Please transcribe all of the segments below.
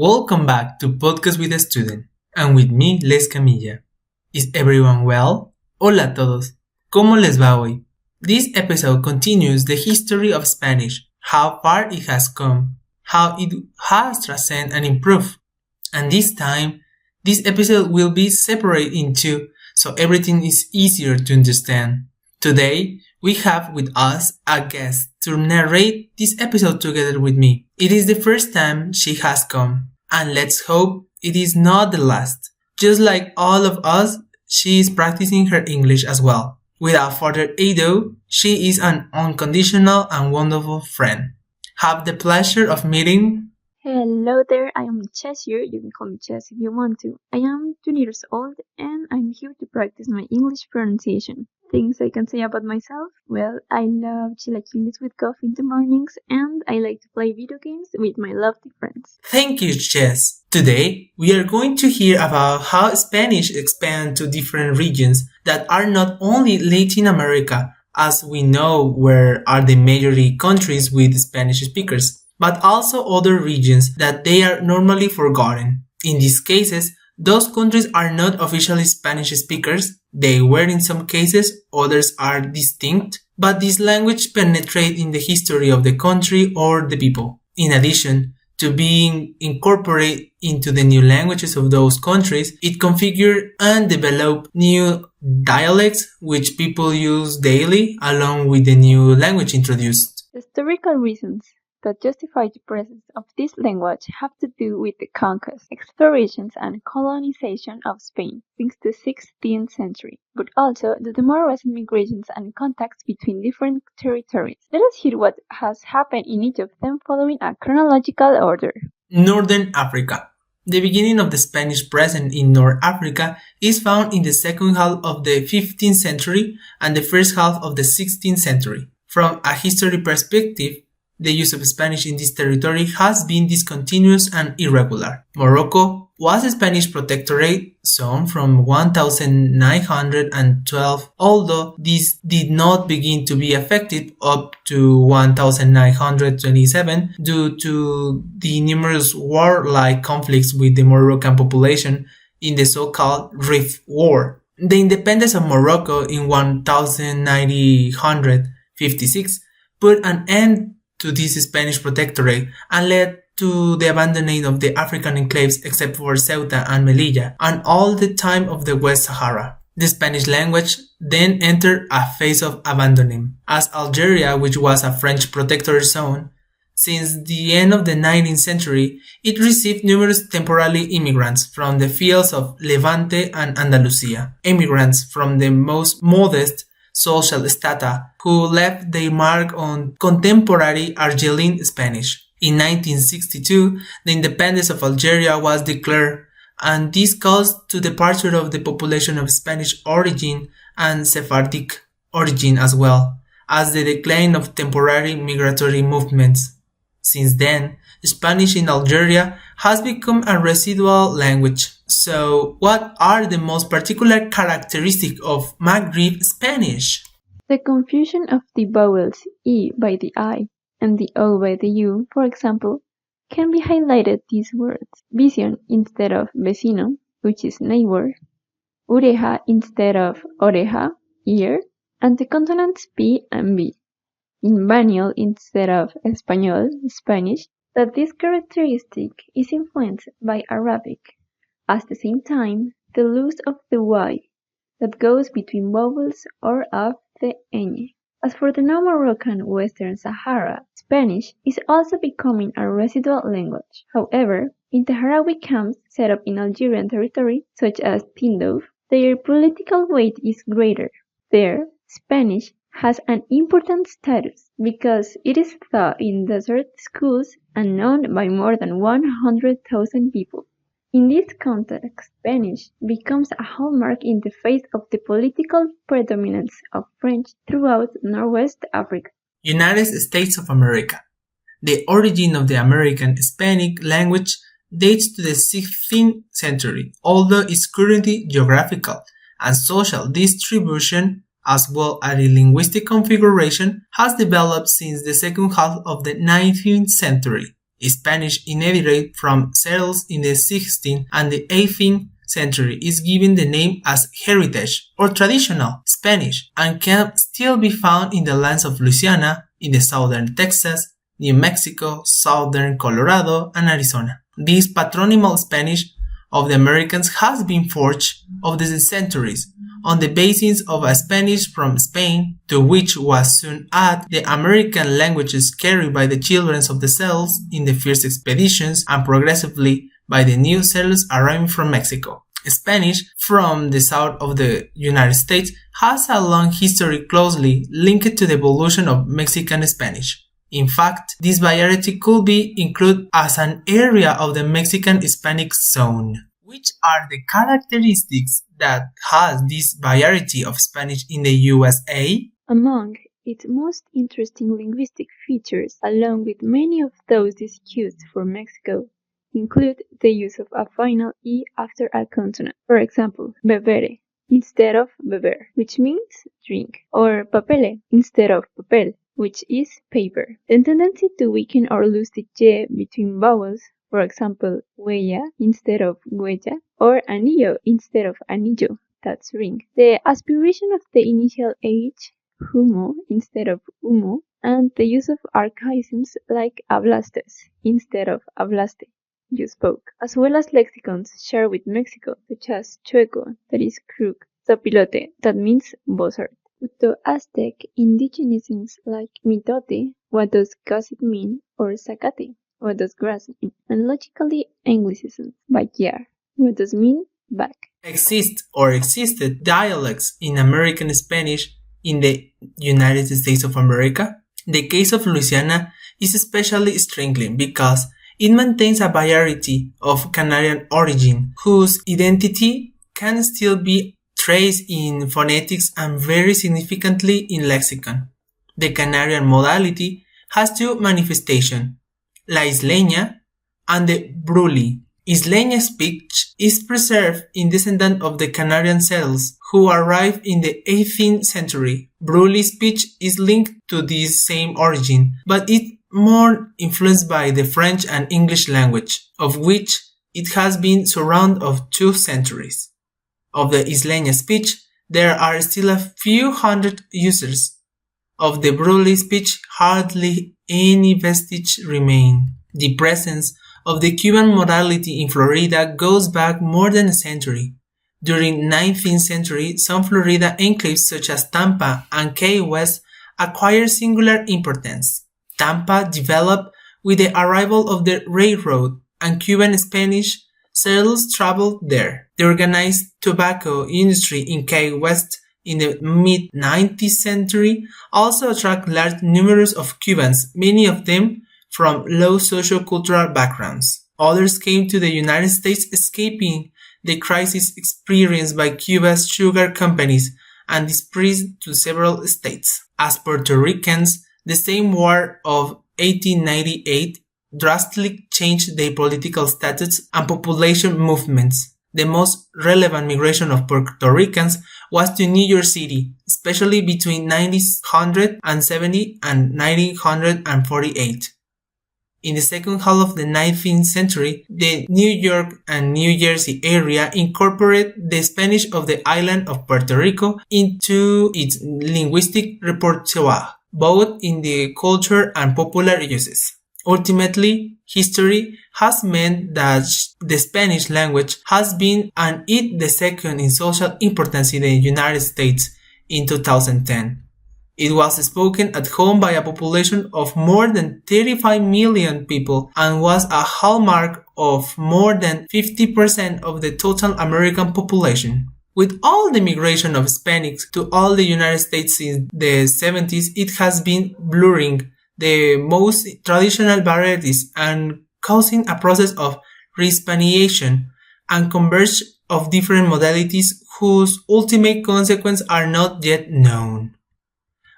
Welcome back to Podcast with a Student, and with me, lescamilla. Is everyone well? Hola a todos, ¿cómo les va hoy? This episode continues the history of Spanish, how far it has come, how it has transcended and improved. And this time, this episode will be separated in two, so everything is easier to understand. Today, we have with us a guest to narrate this episode together with me. It is the first time she has come, and let's hope it is not the last. Just like all of us, she is practicing her English as well. Without further ado, she is an unconditional and wonderful friend. Have the pleasure of meeting. Hello there, I am Cheshire. You can call me Chess if you want to. I am 20 years old and I'm here to practice my English pronunciation. Things I can say about myself? Well, I love chilaquiles with coffee in the mornings and I like to play video games with my lovely friends. Thank you, Chess. Today, we are going to hear about how Spanish expands to different regions that are not only Latin America, as we know where are the majority countries with Spanish speakers, but also other regions that they are normally forgotten. In these cases, those countries are not officially Spanish speakers, they were in some cases, others are distinct, but this language penetrates in the history of the country or the people. In addition to being incorporated into the new languages of those countries, it configured and developed new dialects which people use daily along with the new language introduced. Historical reasons that justify the presence of this language have to do with the conquest, explorations, and colonization of Spain since the 16th century, but also to the more recent migrations and contacts between different territories. Let us hear what has happened in each of them following a chronological order. Northern Africa. The beginning of the Spanish presence in North Africa is found in the second half of the 15th century and the first half of the 16th century. From a history perspective, the use of Spanish in this territory has been discontinuous and irregular. Morocco was a Spanish protectorate zone from 1912, although this did not begin to be effective up to 1927 due to the numerous warlike conflicts with the Moroccan population in the so-called Rif War. The independence of Morocco in 1956 put an end to this Spanish protectorate and led to the abandoning of the African enclaves except for Ceuta and Melilla and all the time of the West Sahara. The Spanish language then entered a phase of abandoning, as Algeria, which was a French protectorate zone, since the end of the 19th century, it received numerous temporary immigrants from the fields of Levante and Andalusia, immigrants from the most modest social strata who left their mark on contemporary Argentine Spanish. In 1962, the independence of Algeria was declared, and this caused the departure of the population of Spanish origin and Sephardic origin as well as the decline of temporary migratory movements. Since then, Spanish in Algeria has become a residual language. So, what are the most particular characteristics of Maghreb Spanish? The confusion of the vowels E by the I and the O by the U, for example, can be highlighted these words. Vision instead of vecino, which is neighbor, oreja instead of oreja, ear, and the consonants P and B. In Baniol instead of español, Spanish, that this characteristic is influenced by Arabic. At the same time, the loss of the Y that goes between vowels or of the ñ. As for the non-Moroccan Western Sahara, Spanish is also becoming a residual language. However, in the Sahrawi camps set up in Algerian territory, such as Tindouf, their political weight is greater. There, Spanish has an important status because it is taught in desert schools and known by more than 100,000 people. In this context, Spanish becomes a hallmark in the face of the political predominance of French throughout Northwest Africa. United States of America. The origin of the American Hispanic language dates to the 16th century, although its current geographical and social distribution as well as a linguistic configuration has developed since the second half of the 19th century. Spanish inherited from settlers in the 16th and the 18th century is given the name as heritage or traditional Spanish and can still be found in the lands of Louisiana, in the southern Texas, New Mexico, southern Colorado, and Arizona. This patronymal Spanish of the Americans has been forged over the centuries on the basis of a Spanish from Spain, to which was soon added the American languages carried by the children of the settlers in the first expeditions and progressively by the new settlers arriving from Mexico. Spanish from the south of the United States has a long history closely linked to the evolution of Mexican Spanish. In fact, this variety could be included as an area of the Mexican Hispanic zone. Which are the characteristics that has this variety of Spanish in the USA? Among its most interesting linguistic features, along with many of those discussed for Mexico, include the use of a final E after a consonant. For example, bebere instead of beber, which means drink, or papele instead of papel, which is paper. The tendency to weaken or lose the Y between vowels, for example, huella instead of huella, or anillo instead of anillo, that's ring. The aspiration of the initial H, humo instead of humo, and the use of archaisms like hablastes instead of hablaste, you spoke, as well as lexicons shared with Mexico, such as chueco, that is crook, zapilote, that means buzzard. Uto-Aztec indigenisms like mitote, what does gossip mean, or zacate, what does grass mean, and logically Anglicisms, backyard, what does mean back. Exist or existed dialects in American Spanish in the United States of America? The case of Louisiana is especially striking because it maintains a variety of Canadian origin whose identity can still be traced in phonetics and very significantly in lexicon. The Canadian modality has two manifestations, la isleña and the brully. Isleña speech is preserved in descendants of the Canadian settlers who arrived in the 18th century. Brully speech is linked to this same origin, but it's more influenced by the French and English language, of which it has been surrounded of 2 centuries. Of the Isleña speech, there are still a few hundred users. Of the brully speech, hardly any vestige remain. The presence of the Cuban modality in Florida goes back more than a century. During 19th century, some Florida enclaves such as Tampa and Kaeouly acquired singular importance. Tampa developed with the arrival of the railroad, and Cuban Spanish settlers traveled there. The organized tobacco industry in Kaeouly in the mid-19th century also attracted large numbers of Cubans, many of them from low socio-cultural backgrounds. Others came to the United States escaping the crisis experienced by Cuba's sugar companies and dispersed to several states. As Puerto Ricans, the same war of 1898 drastically changed their political status and population movements. The most relevant migration of Puerto Ricans was to New York City, especially between 1970 and 1948. In the second half of the 19th century, the New York and New Jersey area incorporated the Spanish of the island of Puerto Rico into its linguistic repertoire, both in the culture and popular uses. Ultimately, history has meant that the Spanish language has been and is the second in social importance in the United States in 2010. It was spoken at home by a population of more than 35 million people and was a hallmark of more than 50% of the total American population. With all the migration of Hispanics to all the United States in the 70s, it has been blurring the most traditional varieties and causing a process of re-Hispaniation and convergence of different modalities whose ultimate consequences are not yet known.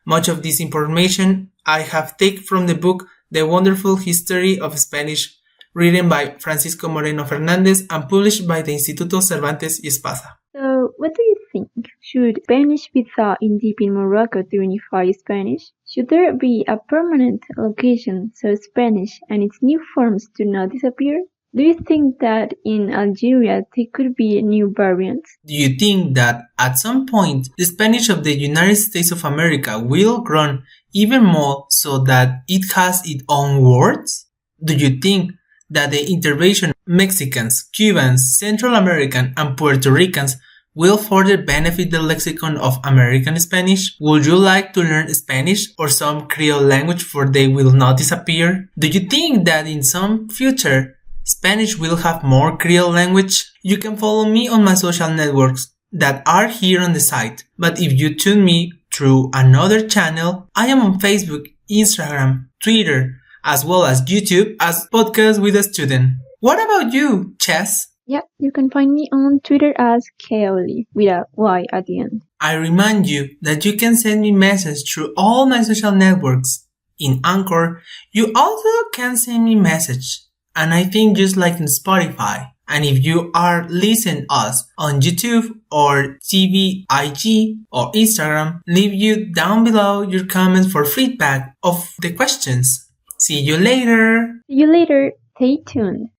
Much of this information I have taken from the book The Wonderful History of Spanish, written by Francisco Moreno Fernandez and published by the Instituto Cervantes y Espasa. So, what do you think? Should Spanish be taught in deep in Morocco to unify Spanish? Should there be a permanent location so Spanish and its new forms do not disappear? Do you think that in Algeria there could be new variants? Do you think that at some point the Spanish of the United States of America will grow even more so that it has its own words? Do you think that the intervention of Mexicans, Cubans, Central American and Puerto Ricans will further benefit the lexicon of American Spanish? Would you like to learn Spanish or some Creole language for they will not disappear? Do you think that in some future Spanish will have more Creole language? You can follow me on my social networks that are here on the site, but if you tune me through another channel, I am on Facebook, Instagram, Twitter, as well as YouTube as Podcast with a Student. What about you, Chess? Yeah, you can find me on Twitter as Kaeouly with a Y at the end. I remind you that you can send me messages through all my social networks. In Anchor, you also can send me message. And I think just like in Spotify. And if you are listening us on YouTube or TV, IG or Instagram, leave you down below your comments for feedback of the questions. See you later. See you later. Stay tuned.